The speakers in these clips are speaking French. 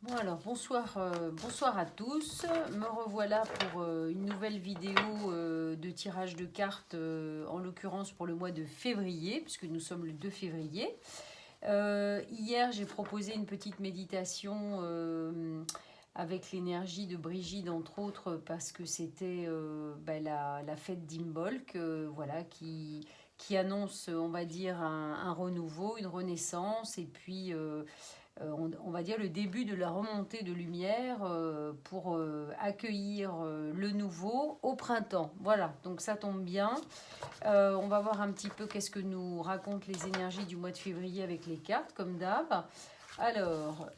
Bon alors bonsoir à tous. Me revoilà pour une nouvelle vidéo de tirage de cartes, en l'occurrence pour le mois de février, puisque nous sommes le 2 février. Hier j'ai proposé une petite méditation avec l'énergie de Brigitte entre autres, parce que c'était la fête d'Imbolc, voilà, qui annonce, on va dire, un renouveau, une renaissance, et puis on va dire le début de la remontée de lumière pour accueillir le nouveau au printemps. Voilà, donc ça tombe bien. On va voir un petit peu qu'est-ce que nous racontent les énergies du mois de février avec les cartes, comme d'hab. Alors,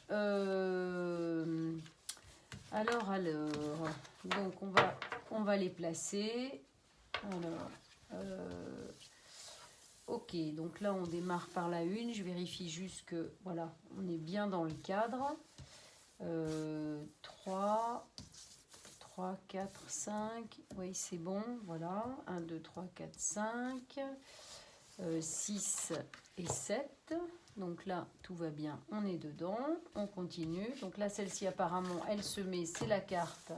donc on va les placer. Alors, ok, donc là on démarre par la une. Je vérifie juste que voilà, on est bien dans le cadre. 3, 3, 4, 5. Oui, c'est bon. Voilà. 1, 2, 3, 4, 5. 6 et 7. Donc là, tout va bien. On est dedans. On continue. Donc là, celle-ci, apparemment, elle se met. C'est la carte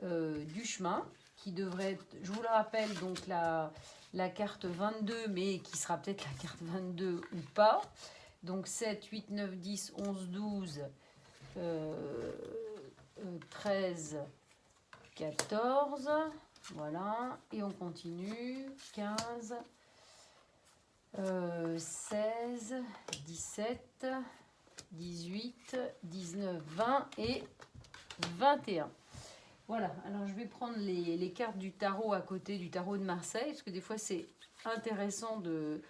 du chemin qui devrait être, je vous le rappelle, donc la carte 22, mais qui sera peut-être la carte 22 ou pas. Donc 7, 8, 9, 10, 11, 12, 13, 14. Voilà. Et on continue. 15, 16, 17, 18, 19, 20 et 21. Voilà, alors je vais prendre les cartes du tarot à côté du tarot de Marseille, parce que des fois c'est intéressant de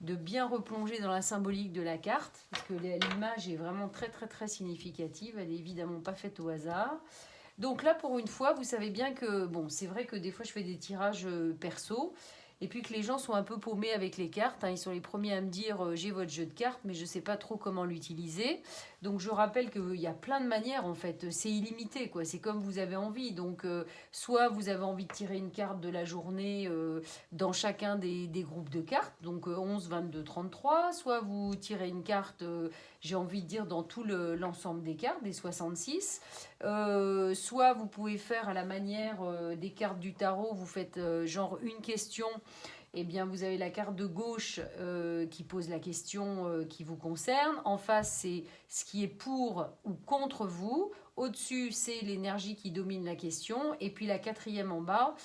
bien replonger dans la symbolique de la carte, parce que l'image est vraiment très très très significative, elle est évidemment pas faite au hasard. Donc là, pour une fois, vous savez bien que, bon, c'est vrai que des fois je fais des tirages perso, et puis que les gens sont un peu paumés avec les cartes, hein. Ils sont les premiers à me dire j'ai votre jeu de cartes, mais je ne sais pas trop comment l'utiliser. Donc je rappelle qu'il y a plein de manières en fait, c'est illimité quoi, c'est comme vous avez envie. Donc soit vous avez envie de tirer une carte de la journée dans chacun des groupes de cartes, donc 11, 22, 33, soit vous tirez une carte, j'ai envie de dire, dans tout l'ensemble des cartes, des 66. Soit vous pouvez faire à la manière des cartes du tarot, vous faites genre une question, et bien vous avez la carte de gauche qui pose la question qui vous concerne. En face, c'est ce qui est pour ou contre vous. Au-dessus, c'est l'énergie qui domine la question. Et puis la quatrième en bas,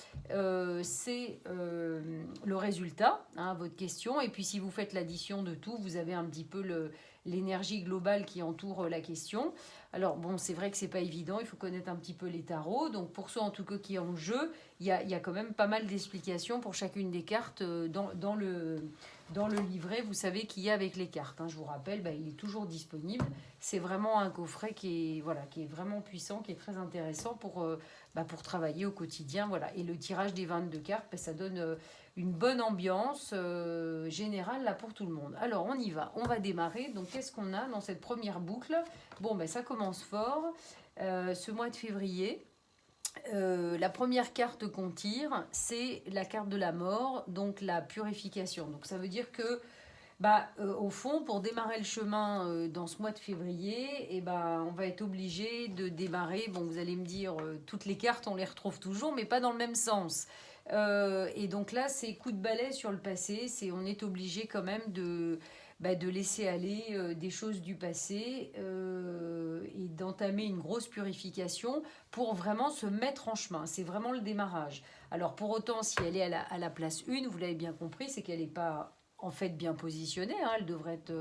c'est le résultat, hein, votre question. Et puis si vous faites l'addition de tout, vous avez un petit peu l'énergie globale qui entoure la question. Alors bon, c'est vrai que c'est pas évident, il faut connaître un petit peu les tarots. Donc pour ceux en tout cas qui est en jeu, il y a quand même pas mal d'explications pour chacune des cartes dans le livret, vous savez, qu'il y a avec les cartes, hein. Je vous rappelle, il est toujours disponible. C'est vraiment un coffret qui est vraiment puissant, qui est très intéressant pour travailler au quotidien. Voilà. Et le tirage des 22 cartes, ça donne une bonne ambiance générale là pour tout le monde. Alors on y va, on va démarrer. Donc qu'est-ce qu'on a dans cette première boucle? Bon, ça commence fort. Ce mois de février, la première carte qu'on tire, c'est la carte de la mort, donc la purification. Donc ça veut dire que, au fond, pour démarrer le chemin dans ce mois de février, on va être obligé de démarrer. Bon, vous allez me dire, toutes les cartes, on les retrouve toujours, mais pas dans le même sens. Et donc là, c'est coup de balai sur le passé. On est obligé quand même de laisser aller des choses du passé et d'entamer une grosse purification pour vraiment se mettre en chemin. C'est vraiment le démarrage. Alors pour autant, si elle est à la place 1, vous l'avez bien compris, c'est qu'elle n'est pas en fait bien positionnée, hein. Elle devrait être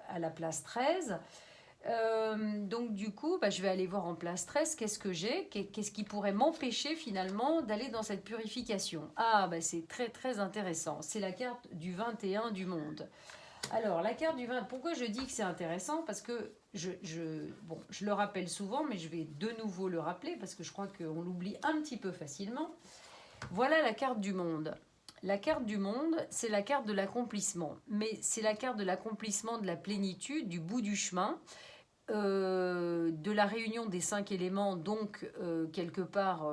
à la place 13. Donc du coup, je vais aller voir en place 13, qu'est-ce que j'ai, qu'est-ce qui pourrait m'empêcher finalement d'aller dans cette purification. Ah, c'est très très intéressant. C'est la carte du 21 du monde. Alors, la carte du 20, pourquoi je dis que c'est intéressant? Parce que je le rappelle souvent, mais je vais de nouveau le rappeler, parce que je crois qu'on l'oublie un petit peu facilement. Voilà la carte du monde. La carte du monde, c'est la carte de l'accomplissement, mais c'est la carte de l'accomplissement, de la plénitude, du bout du chemin, de la réunion des 5 éléments, donc quelque part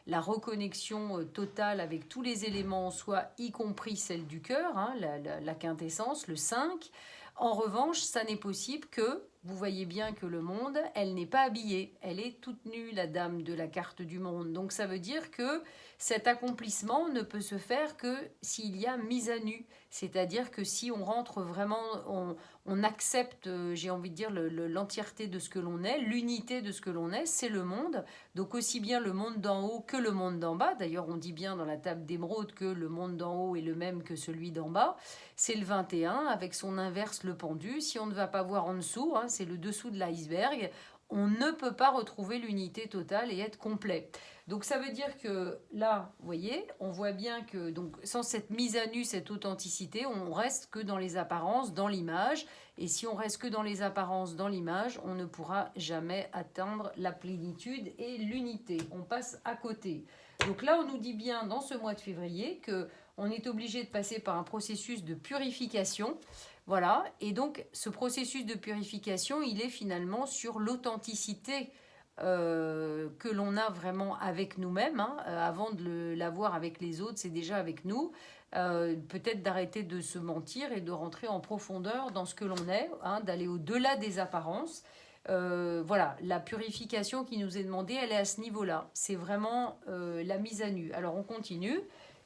la reconnexion totale avec tous les éléments en soi, y compris celle du cœur, hein, la quintessence, le 5. En revanche, ça n'est possible que vous voyez bien que le monde, elle n'est pas habillée. Elle est toute nue, la dame de la carte du monde. Donc ça veut dire que cet accomplissement ne peut se faire que s'il y a mise à nu. C'est-à-dire que si on rentre vraiment, on accepte, j'ai envie de dire, l'entièreté de ce que l'on est, l'unité de ce que l'on est, c'est le monde. Donc aussi bien le monde d'en haut que le monde d'en bas. D'ailleurs, on dit bien dans la table d'émeraude que le monde d'en haut est le même que celui d'en bas. C'est le 21 avec son inverse, le pendu. Si on ne va pas voir en dessous, hein, c'est le dessous de l'iceberg, on ne peut pas retrouver l'unité totale et être complet. Donc ça veut dire que là, vous voyez, on voit bien que donc, sans cette mise à nu, cette authenticité, on reste que dans les apparences, dans l'image. Et si on reste que dans les apparences, dans l'image, on ne pourra jamais atteindre la plénitude et l'unité. On passe à côté. Donc là, on nous dit bien dans ce mois de février que on est obligé de passer par un processus de purification. Voilà, et donc ce processus de purification, il est finalement sur l'authenticité que l'on a vraiment avec nous-mêmes. Hein. Avant de l'avoir avec les autres, c'est déjà avec nous. Peut-être d'arrêter de se mentir et de rentrer en profondeur dans ce que l'on est, hein, d'aller au-delà des apparences. Voilà, la purification qui nous est demandée, elle est à ce niveau-là. C'est vraiment la mise à nu. Alors on continue.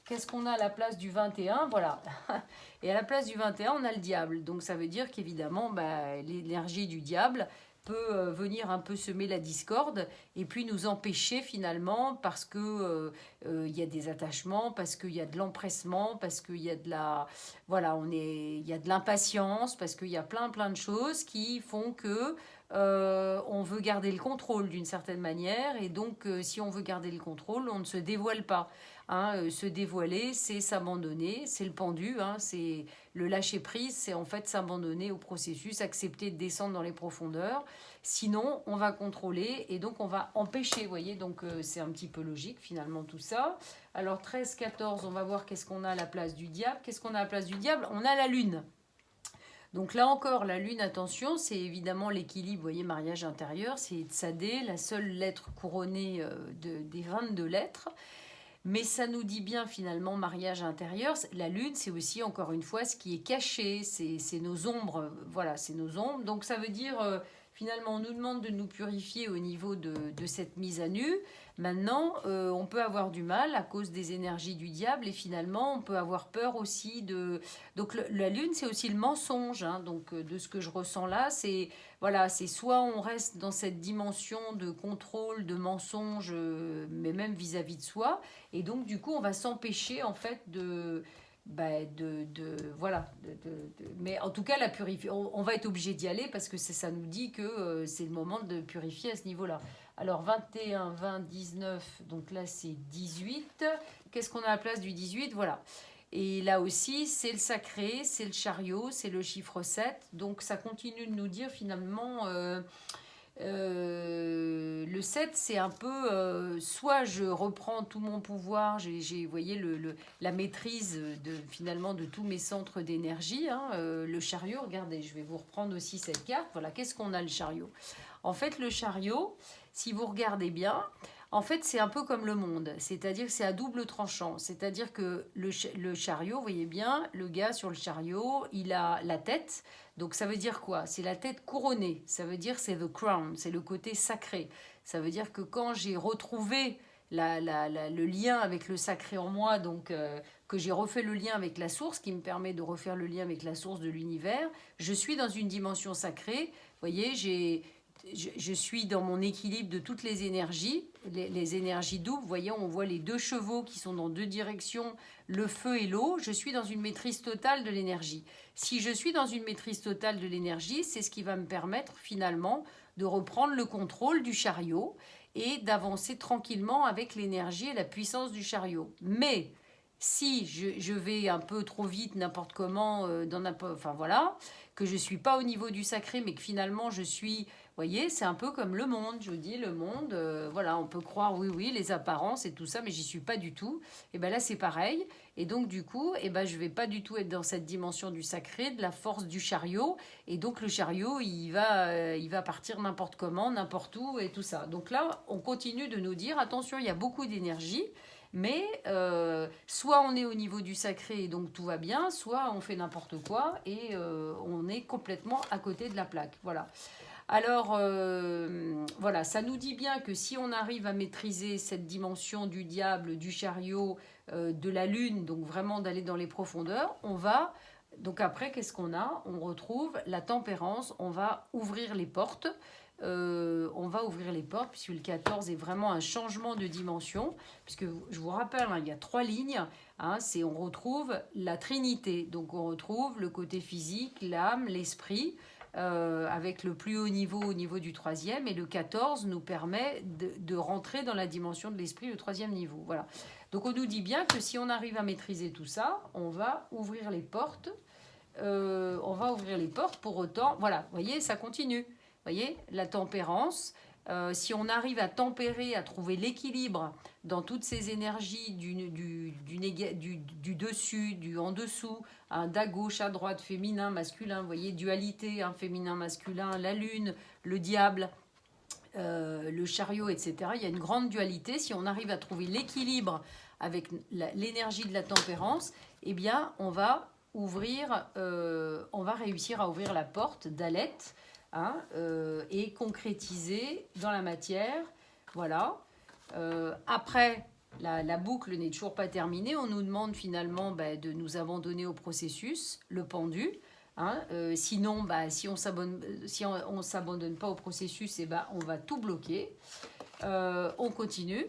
Qu'est-ce qu'on a à la place du 21? Voilà. Et à la place du 21, on a le diable. Donc ça veut dire qu'évidemment, l'énergie du diable peut venir un peu semer la discorde et puis nous empêcher finalement parce que y a des attachements, parce qu'il y a de l'empressement, parce qu'il y a de la voilà, il y a de l'impatience, parce qu'il y a plein de choses qui font que on veut garder le contrôle d'une certaine manière et donc si on veut garder le contrôle, on ne se dévoile pas. Hein, se dévoiler, c'est s'abandonner, c'est le pendu, hein, c'est le lâcher prise, c'est en fait s'abandonner au processus, accepter de descendre dans les profondeurs. Sinon, on va contrôler et donc on va empêcher, vous voyez, donc c'est un petit peu logique finalement tout ça. Alors 13, 14, on va voir qu'est-ce qu'on a à la place du diable. Qu'est-ce qu'on a à la place du diable? On a la lune. Donc là encore, la lune, attention, c'est évidemment l'équilibre, vous voyez, mariage intérieur, c'est Tsadé, la seule lettre couronnée des 22 lettres. Mais ça nous dit bien finalement mariage intérieur. La lune, c'est aussi encore une fois ce qui est caché, c'est nos ombres. Voilà, c'est nos ombres. Donc ça veut dire finalement on nous demande de nous purifier au niveau de cette mise à nu. Maintenant, on peut avoir du mal à cause des énergies du diable et finalement on peut avoir peur aussi de... Donc la lune, c'est aussi le mensonge. Hein. Donc de ce que je ressens là, c'est... Voilà, c'est soit on reste dans cette dimension de contrôle, de mensonge, mais même vis-à-vis de soi, et donc du coup on va s'empêcher en fait voilà, mais en tout cas la purifier, on va être obligé d'y aller parce que ça nous dit que c'est le moment de purifier à ce niveau-là. Alors 21, 20, 19, donc là c'est 18. Qu'est-ce qu'on a à la place du 18? Voilà. Et là aussi, c'est le sacré, c'est le chariot, c'est le chiffre 7. Donc ça continue de nous dire finalement, le 7, c'est un peu, soit je reprends tout mon pouvoir, vous voyez, la maîtrise finalement de tous mes centres d'énergie. Hein, le chariot, regardez, je vais vous reprendre aussi cette carte. Voilà, qu'est-ce qu'on a le chariot? En fait, le chariot, si vous regardez bien, en fait, c'est un peu comme le monde, c'est-à-dire que c'est à double tranchant. C'est-à-dire que le chariot, vous voyez bien, le gars sur le chariot, il a la tête. Donc ça veut dire quoi? C'est la tête couronnée. Ça veut dire c'est the crown, c'est le côté sacré. Ça veut dire que quand j'ai retrouvé le lien avec le sacré en moi, donc que j'ai refait le lien avec la source, qui me permet de refaire le lien avec la source de l'univers, je suis dans une dimension sacrée. Vous voyez, je suis dans mon équilibre de toutes les énergies, les énergies doubles. Vous voyez, on voit les deux chevaux qui sont dans deux directions, le feu et l'eau. Je suis dans une maîtrise totale de l'énergie. Si je suis dans une maîtrise totale de l'énergie, c'est ce qui va me permettre finalement de reprendre le contrôle du chariot et d'avancer tranquillement avec l'énergie et la puissance du chariot. Mais si je vais un peu trop vite, n'importe comment, enfin voilà, que je ne suis pas au niveau du sacré, mais que finalement je suis... Vous voyez, c'est un peu comme le monde, je vous dis, le monde, voilà, on peut croire, oui, les apparences et tout ça, mais j'y suis pas du tout. Et bien là, c'est pareil. Et donc, du coup, je vais pas du tout être dans cette dimension du sacré, de la force du chariot. Et donc, le chariot, il va partir n'importe comment, n'importe où et tout ça. Donc là, on continue de nous dire, attention, il y a beaucoup d'énergie, mais soit on est au niveau du sacré et donc tout va bien, soit on fait n'importe quoi et on est complètement à côté de la plaque. Voilà. Alors, voilà, ça nous dit bien que si on arrive à maîtriser cette dimension du diable, du chariot, de la lune, donc vraiment d'aller dans les profondeurs, on va... Donc après, qu'est-ce qu'on a? On retrouve la tempérance, on va ouvrir les portes. On va ouvrir les portes puisque le 14 est vraiment un changement de dimension. Puisque je vous rappelle, hein, il y a 3 lignes. Hein, on retrouve la Trinité. Donc on retrouve le côté physique, l'âme, l'esprit. Avec le plus haut niveau au niveau du 3e, et le 14 nous permet de rentrer dans la dimension de l'esprit, le 3e niveau. Voilà. Donc on nous dit bien que si on arrive à maîtriser tout ça, on va ouvrir les portes. On va ouvrir les portes pour autant. Voilà, vous voyez, ça continue. Vous voyez, la tempérance. Si on arrive à tempérer, à trouver l'équilibre dans toutes ces énergies du dessus, du en dessous, hein, d'à gauche, à droite, féminin, masculin, vous voyez, dualité, hein, féminin, masculin, la lune, le diable, le chariot, etc. Il y a une grande dualité. Si on arrive à trouver l'équilibre avec l'énergie de la tempérance, eh bien, on va réussir à ouvrir la porte d'Aleth, hein, et concrétiser dans la matière. Voilà. Après, la boucle n'est toujours pas terminée. On nous demande finalement de nous abandonner au processus, le pendu. Hein, sinon, si on ne s'abandonne pas au processus, on va tout bloquer. On continue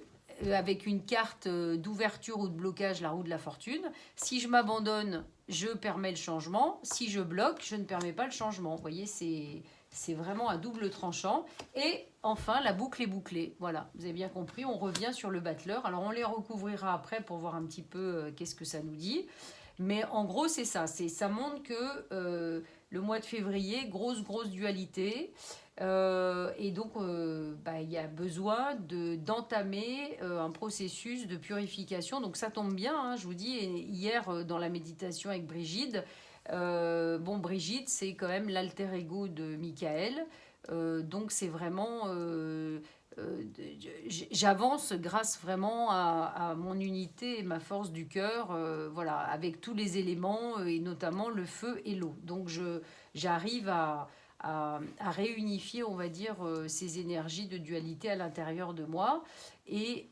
avec une carte d'ouverture ou de blocage, la roue de la fortune. Si je m'abandonne, je permets le changement. Si je bloque, je ne permets pas le changement. Vous voyez, c'est vraiment à double tranchant. Et enfin, la boucle est bouclée. Voilà, vous avez bien compris, on revient sur le battleur. Alors, on les recouvrira après pour voir un petit peu qu'est-ce que ça nous dit. Mais en gros, c'est ça. Ça montre que le mois de février, grosse dualité. Et donc, il y a besoin d'entamer un processus de purification. Donc, ça tombe bien, hein, je vous dis, hier, dans la méditation avec Brigitte, Brigitte, c'est quand même l'alter ego de Michael. Donc, c'est vraiment... j'avance grâce vraiment à mon unité et ma force du cœur, voilà, avec tous les éléments, et notamment le feu et l'eau. Donc, j'arrive à réunifier, on va dire, ces énergies de dualité à l'intérieur de moi. Et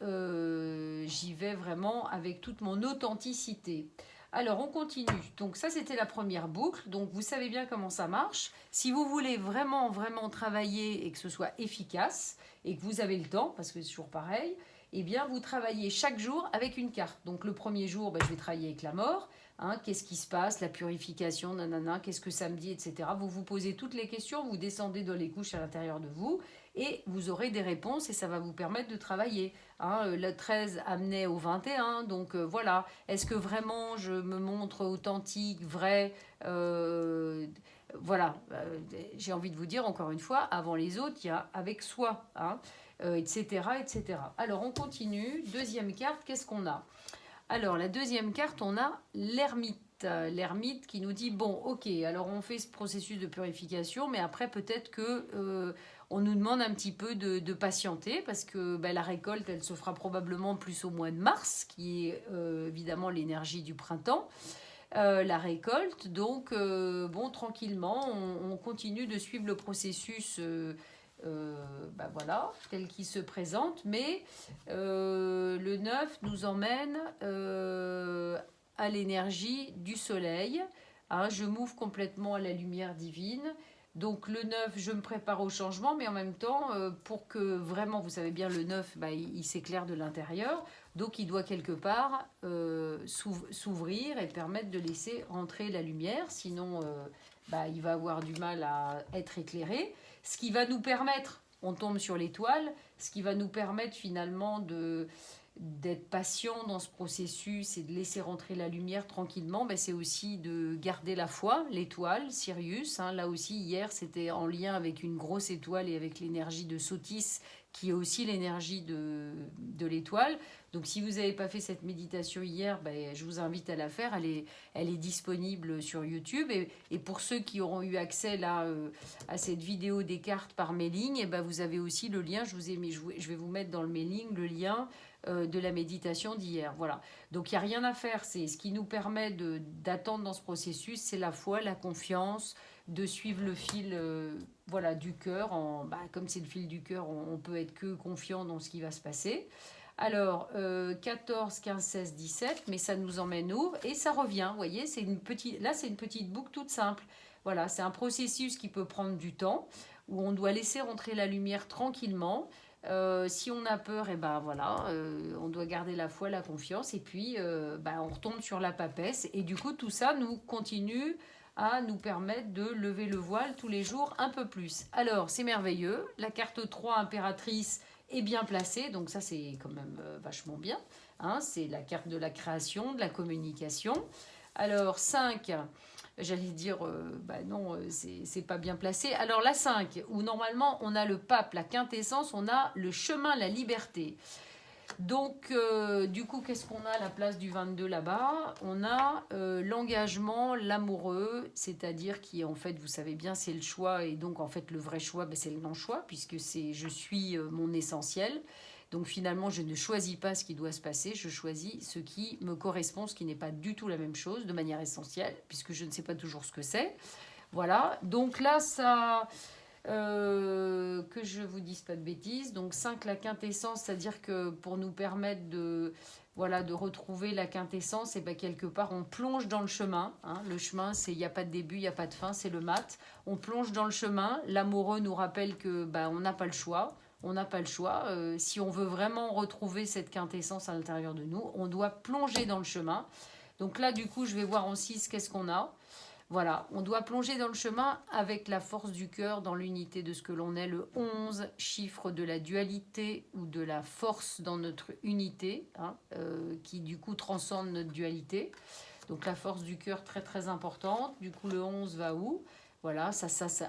j'y vais vraiment avec toute mon authenticité. Alors, on continue. Donc, ça, c'était la première boucle. Donc, vous savez bien comment ça marche. Si vous voulez vraiment travailler et que ce soit efficace, et que vous avez le temps, parce que c'est toujours pareil, eh bien, vous travaillez chaque jour avec une carte. Donc, le premier jour, je vais travailler avec la mort. Hein, qu'est-ce qui se passe, la purification, nanana, qu'est-ce que ça me dit, etc. Vous vous posez toutes les questions, vous descendez dans les couches à l'intérieur de vous et vous aurez des réponses et ça va vous permettre de travailler. Hein, le 13 amenait au 21, donc voilà. Est-ce que vraiment je me montre authentique, vrai, voilà. J'ai envie de vous dire encore une fois, avant les autres, il y a avec soi, hein, etc., etc. Alors on continue. Deuxième carte, qu'est-ce qu'on a ? Alors, la deuxième carte, on a l'ermite. L'ermite qui nous dit, bon, ok, alors on fait ce processus de purification, mais après, peut-être que on nous demande un petit peu de patienter, parce que la récolte, elle se fera probablement plus au mois de mars, qui est évidemment l'énergie du printemps. La récolte, donc, tranquillement, on continue de suivre le processus... voilà, tel qu'il se présente, mais le 9 nous emmène à l'énergie du soleil. Hein, je m'ouvre complètement à la lumière divine. Donc le 9, je me prépare au changement, mais en même temps, pour que vraiment, vous savez bien, le 9, il s'éclaire de l'intérieur. Donc il doit quelque part s'ouvrir et permettre de laisser rentrer la lumière. Sinon, il va avoir du mal à être éclairé. Ce qui va nous permettre, on tombe sur l'étoile, ce qui va nous permettre finalement d'être patient dans ce processus et de laisser rentrer la lumière tranquillement, c'est aussi de garder la foi, l'étoile, Sirius. Hein, là aussi, hier, c'était en lien avec une grosse étoile et avec l'énergie de Sotis, qui est aussi l'énergie de l'étoile. Donc, si vous n'avez pas fait cette méditation hier, je vous invite à la faire. Elle est disponible sur YouTube. Et pour ceux qui auront eu accès là, à cette vidéo des cartes par mailing, vous avez aussi le lien. Je vais vous mettre dans le mailing le lien de la méditation d'hier. Voilà. Donc, il n'y a rien à faire. C'est ce qui nous permet d'attendre dans ce processus, c'est la foi, la confiance, de suivre le fil voilà, du cœur. Comme c'est le fil du cœur, on peut être que confiant dans ce qui va se passer. Alors, 14, 15, 16, 17, mais ça nous emmène où? Et ça revient, vous voyez, là, c'est une petite boucle toute simple. Voilà, c'est un processus qui peut prendre du temps, où on doit laisser rentrer la lumière tranquillement. Si on a peur, et ben voilà, on doit garder la foi, la confiance, et puis on retombe sur la papesse. Et du coup, tout ça nous continue à nous permettre de lever le voile tous les jours un peu plus. Alors, c'est merveilleux. La carte 3, impératrice, est bien placée, donc ça, c'est quand même vachement bien. Hein, c'est la carte de la création, de la communication. Alors, 5, j'allais dire, non, c'est pas bien placé. Alors, la 5, où normalement, on a le pape, la quintessence, on a le chemin, la liberté. Donc, du coup, qu'est-ce qu'on a à la place du 22 là-bas? On a l'engagement, l'amoureux, c'est-à-dire qui, en fait, vous savez bien, c'est le choix. Et donc, en fait, le vrai choix, c'est le non-choix, puisque c'est je suis mon essentiel. Donc, finalement, je ne choisis pas ce qui doit se passer, je choisis ce qui me correspond, ce qui n'est pas du tout la même chose, de manière essentielle, puisque je ne sais pas toujours ce que c'est. Voilà, donc là, ça... que je vous dise pas de bêtises. Donc 5, la quintessence, c'est-à-dire que pour nous permettre de retrouver la quintessence, et quelque part on plonge dans le chemin. Hein. Le chemin, il n'y a pas de début, il n'y a pas de fin, c'est le mat. On plonge dans le chemin. L'amoureux nous rappelle que on n'a pas le choix. On n'a pas le choix. Si on veut vraiment retrouver cette quintessence à l'intérieur de nous, on doit plonger dans le chemin. Donc là, du coup, je vais voir en 6 qu'est-ce qu'on a. Voilà, on doit plonger dans le chemin avec la force du cœur dans l'unité de ce que l'on est. Le 11, chiffre de la dualité ou de la force dans notre unité, qui du coup transcende notre dualité. Donc la force du cœur très très importante. Du coup le 11 va où? Voilà, ça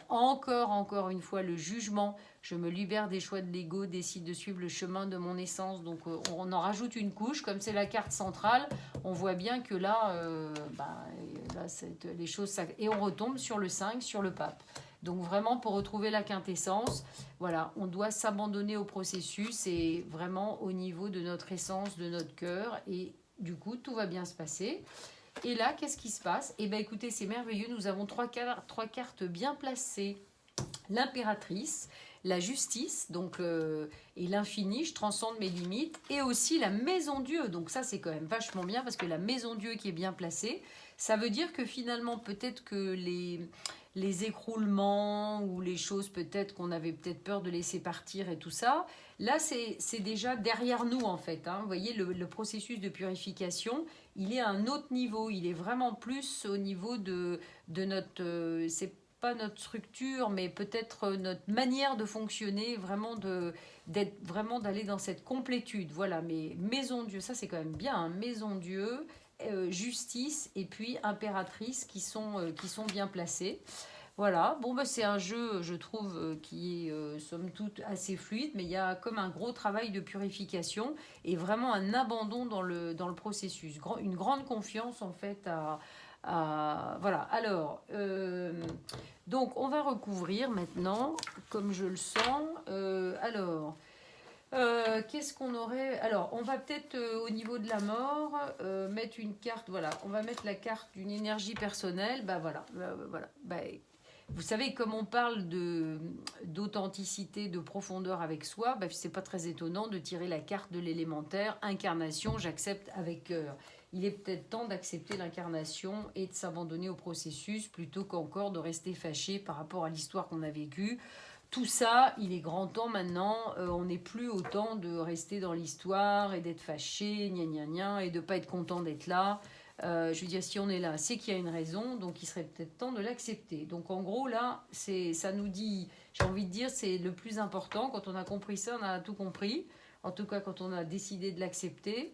encore une fois le jugement. Je me libère des choix de l'ego, décide de suivre le chemin de mon essence. Donc on en rajoute une couche, comme c'est la carte centrale. On voit bien que là, les choses... Et on retombe sur le 5, sur le pape. Donc vraiment, pour retrouver la quintessence, voilà, on doit s'abandonner au processus et vraiment au niveau de notre essence, de notre cœur. Et du coup, tout va bien se passer. Et là, qu'est-ce qui se passe? Eh bien, écoutez, c'est merveilleux. Nous avons trois cartes bien placées. L'impératrice, la justice, donc et l'infini, je transcende mes limites, et aussi la maison Dieu. Donc ça, c'est quand même vachement bien parce que la maison Dieu qui est bien placée, ça veut dire que finalement, peut-être que les écroulements ou les choses peut-être qu'on avait peut-être peur de laisser partir et tout ça, là, c'est déjà derrière nous en fait. Hein. Vous voyez, le processus de purification, il est à un autre niveau. Il est vraiment plus au niveau de notre... c'est pas notre structure, mais peut-être notre manière de fonctionner, vraiment d'aller dans cette complétude. Voilà, mais maison Dieu, ça c'est quand même bien, hein, maison Dieu, justice et puis impératrice qui sont bien placés. Voilà, bon c'est un jeu, je trouve, qui est somme toute assez fluide, mais il y a comme un gros travail de purification et vraiment un abandon dans le processus, une grande confiance en fait voilà, alors, donc on va recouvrir maintenant, comme je le sens. Qu'est-ce qu'on aurait? Alors, on va peut-être au niveau de la mort mettre une carte. Voilà, on va mettre la carte d'une énergie personnelle. Vous savez, comme on parle d'authenticité, de profondeur avec soi, c'est pas très étonnant de tirer la carte de l'élémentaire, incarnation, j'accepte avec cœur. Il est peut-être temps d'accepter l'incarnation et de s'abandonner au processus plutôt qu'encore de rester fâché par rapport à l'histoire qu'on a vécue. Tout ça, il est grand temps maintenant, on n'est plus au temps de rester dans l'histoire et d'être fâché, gna gna gna, et de ne pas être content d'être là. Je veux dire, si on est là, c'est qu'il y a une raison, donc il serait peut-être temps de l'accepter. Donc en gros, là, ça nous dit, j'ai envie de dire, c'est le plus important. Quand on a compris ça, on a tout compris. En tout cas, quand on a décidé de l'accepter.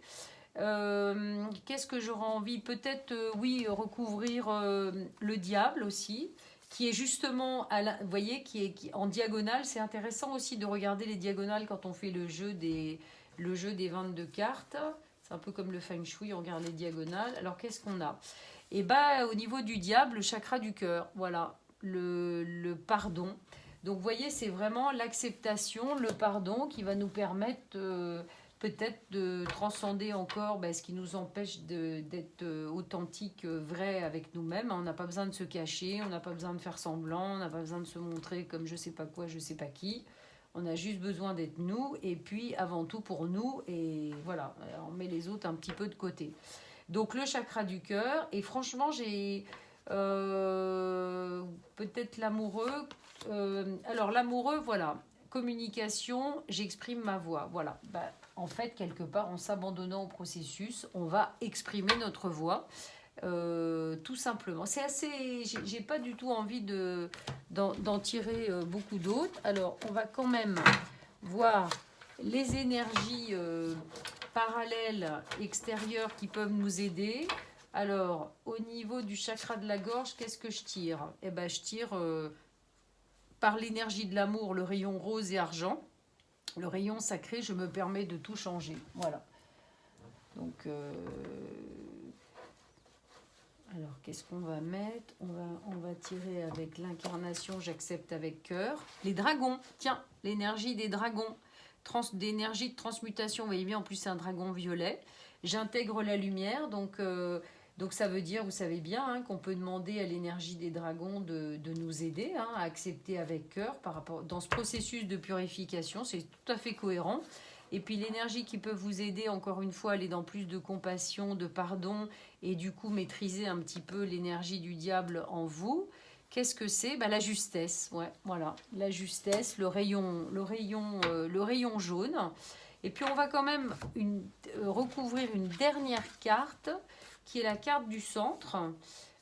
Qu'est-ce que j'aurais envie? Peut-être, oui, recouvrir le diable aussi, qui est justement, vous voyez, qui est en diagonale. C'est intéressant aussi de regarder les diagonales quand on fait le jeu des 22 cartes. C'est un peu comme le feng shui, on regarde les diagonales. Alors, qu'est-ce qu'on a? Et au niveau du diable, le chakra du cœur, voilà, le pardon. Donc, vous voyez, c'est vraiment l'acceptation, le pardon qui va nous permettre peut-être de transcender encore ce qui nous empêche d'être authentique, vrai avec nous-mêmes. On n'a pas besoin de se cacher, on n'a pas besoin de faire semblant, on n'a pas besoin de se montrer comme je sais pas quoi, je sais pas qui. On a juste besoin d'être nous, et puis avant tout pour nous, et voilà, on met les autres un petit peu de côté. Donc le chakra du cœur, et franchement j'ai peut-être l'amoureux. Alors l'amoureux, voilà, communication, j'exprime ma voix, voilà. En fait, quelque part, en s'abandonnant au processus, on va exprimer notre voix, tout simplement. C'est assez, j'ai pas du tout envie d'en tirer beaucoup d'autres. Alors, on va quand même voir les énergies parallèles extérieures qui peuvent nous aider. Alors, au niveau du chakra de la gorge, qu'est-ce que je tire? Eh ben, je tire par l'énergie de l'amour, le rayon rose et argent. Le rayon sacré, je me permets de tout changer. Voilà. Donc, alors, qu'est-ce qu'on va mettre? On va tirer avec l'incarnation, j'accepte avec cœur. Les dragons, tiens, l'énergie des dragons. D'énergie de transmutation, vous voyez bien, en plus c'est un dragon violet. J'intègre la lumière, donc ça veut dire, vous savez bien, qu'on peut demander à l'énergie des dragons de nous aider à accepter avec cœur par rapport, dans ce processus de purification, c'est tout à fait cohérent. Et puis l'énergie qui peut vous aider, encore une fois, à aller dans plus de compassion, de pardon, et du coup maîtriser un petit peu l'énergie du diable en vous. Qu'est-ce que c'est? La justesse, ouais, voilà, la justesse, le rayon jaune. Et puis on va quand même recouvrir une dernière carte, qui est la carte du centre.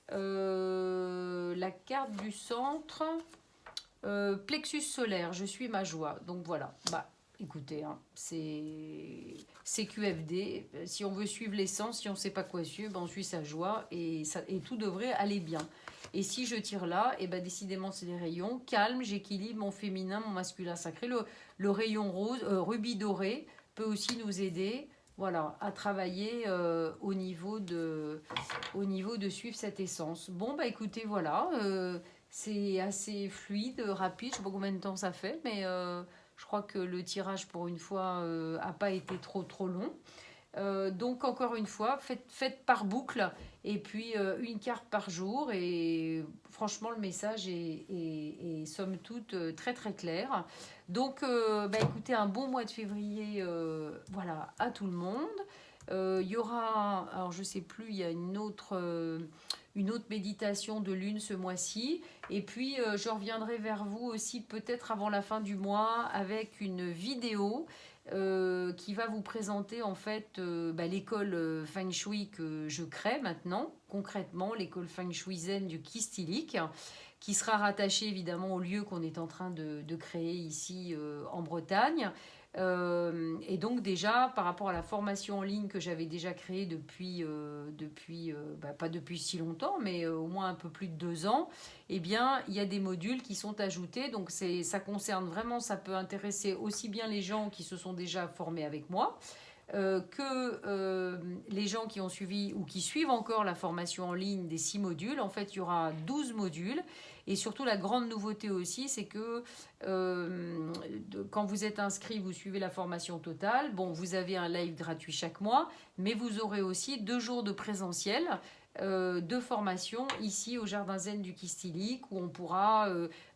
La carte du centre, plexus solaire, je suis ma joie. Donc voilà, écoutez, c'est QFD. Si on veut suivre l'essence, si on ne sait pas quoi suivre, on suit sa joie, et tout devrait aller bien. Et si je tire là, décidément c'est les rayons. Calme, j'équilibre mon féminin, mon masculin sacré. Le rayon rose, rubis doré, peut aussi nous aider, voilà, à travailler au niveau de suivre cette essence. Bon, écoutez, voilà, c'est assez fluide, rapide. Je ne sais pas combien de temps ça fait, mais je crois que le tirage, pour une fois, n'a pas été trop long. Donc encore une fois, faites par boucle, et puis une carte par jour, et franchement le message est somme toute très très clair. Donc écoutez, un bon mois de février, voilà, à tout le monde. Il y aura, alors je sais plus, il y a une autre méditation de lune ce mois-ci, et puis je reviendrai vers vous aussi peut-être avant la fin du mois avec une vidéo qui va vous présenter en fait l'école Feng Shui que je crée maintenant, concrètement l'école Feng Shui Zen du Kistilik, qui sera rattachée évidemment au lieu qu'on est en train de créer ici en Bretagne. Et donc déjà par rapport à la formation en ligne que j'avais déjà créée depuis pas depuis si longtemps, mais au moins un peu plus de 2 ans, eh bien il y a des modules qui sont ajoutés. Donc ça concerne vraiment, ça peut intéresser aussi bien les gens qui se sont déjà formés avec moi, que les gens qui ont suivi ou qui suivent encore la formation en ligne des 6 modules. En fait, il y aura 12 modules. Et surtout, la grande nouveauté aussi, c'est que quand vous êtes inscrit, vous suivez la formation totale. Bon, vous avez un live gratuit chaque mois, mais vous aurez aussi 2 jours de présentiel de formation ici au Jardin Zen du Kistilik, où on pourra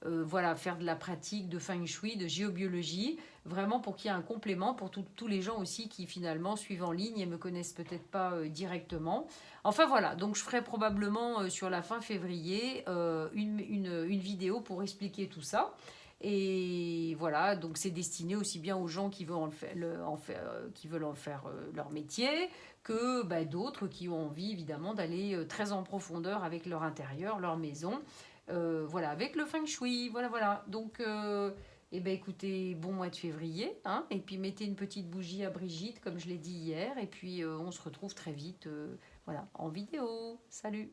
voilà, faire de la pratique de Feng Shui, de géobiologie, vraiment pour qu'il y ait un complément pour tous les gens aussi qui finalement suivent en ligne et me connaissent peut-être pas directement. Enfin voilà, donc je ferai probablement sur la fin février une vidéo pour expliquer tout ça. Et voilà, donc c'est destiné aussi bien aux gens qui veulent en faire leur métier, que d'autres qui ont envie évidemment d'aller très en profondeur avec leur intérieur, leur maison, voilà, avec le Feng Shui, voilà. Donc écoutez, bon mois de février, hein, et puis mettez une petite bougie à Brigitte, comme je l'ai dit hier, et puis on se retrouve très vite, voilà, en vidéo. Salut!